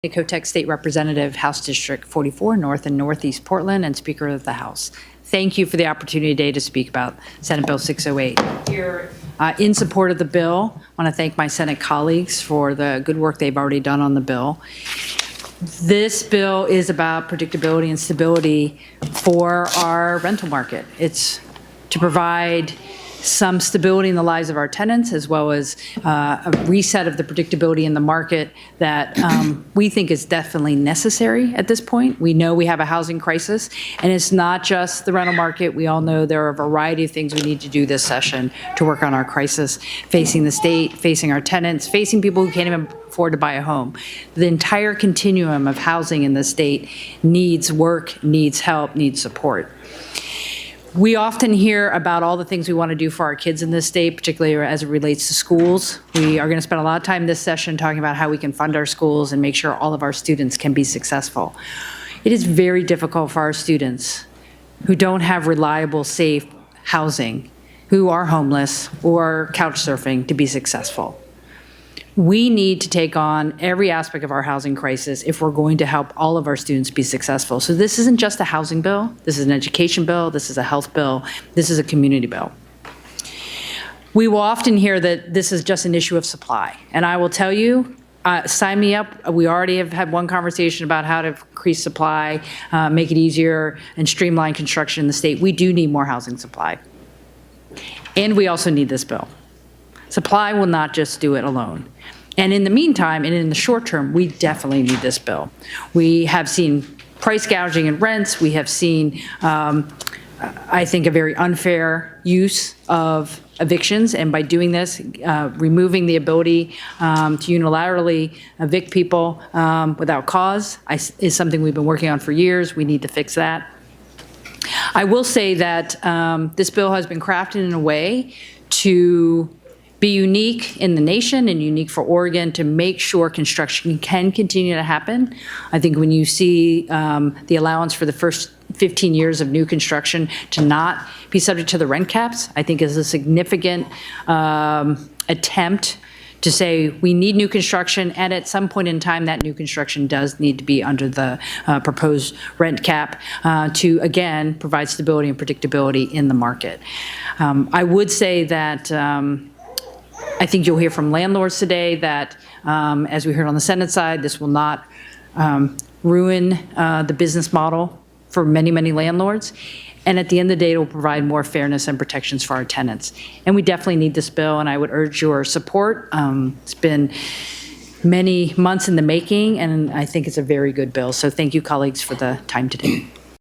Tina Kotek, State Representative, House District 44, North and Northeast Portland, and Speaker of the House. Thank you for the opportunity today to speak about Senate Bill 608. Here, in support of the bill, I want to thank my Senate colleagues for the good work they've already done on the bill. This bill is about predictability and stability for our rental market. It's to provide some stability in the lives of our tenants, as well as a reset of the predictability in the market that we think is definitely necessary at this point. We know we have a housing crisis, and it's not just the rental market. We all know there are a variety of things we need to do this session to work on our crisis, facing the state, facing our tenants, facing people who can't even afford to buy a home. The entire continuum of housing in the state needs work, needs help, needs support. We often hear about all the things we want to do for our kids in this state, particularly as it relates to schools. We are going to spend a lot of time this session talking about how we can fund our schools and make sure all of our students can be successful. It is very difficult for our students who don't have reliable, safe housing, who are homeless or couch surfing, to be successful. We need to take on every aspect of our housing crisis if we're going to help all of our students be successful. So this isn't just a housing bill. This is an education bill. This is a health bill. This is a community bill. We will often hear that this is just an issue of supply. And I will tell you, sign me up. We already have had one conversation about how to increase supply, make it easier, and streamline construction in the state. We do need more housing supply. And we also need this bill. Supply will not just do it alone. And in the meantime, and in the short term, we definitely need this bill. We have seen price gouging in rents. We have seen, I think, a very unfair use of evictions. And by doing this, removing the ability to unilaterally evict people without cause is something we've been working on for years. We need to fix that. I will say that this bill has been crafted in a way to be unique in the nation and unique for Oregon to make sure construction can continue to happen. I think when you see the allowance for the first 15 years of new construction to not be subject to the rent caps, I think is a significant attempt to say we need new construction, and at some point in time that new construction does need to be under the proposed rent cap to, again, provide stability and predictability in the market. I would say that I think you'll hear from landlords today that, as we heard on the Senate side, this will not ruin the business model for many, many landlords. And at the end of the day, it will provide more fairness and protections for our tenants. And we definitely need this bill, and I would urge your support. It's been many months in the making, and I think it's a very good bill. So thank you, colleagues, for the time today.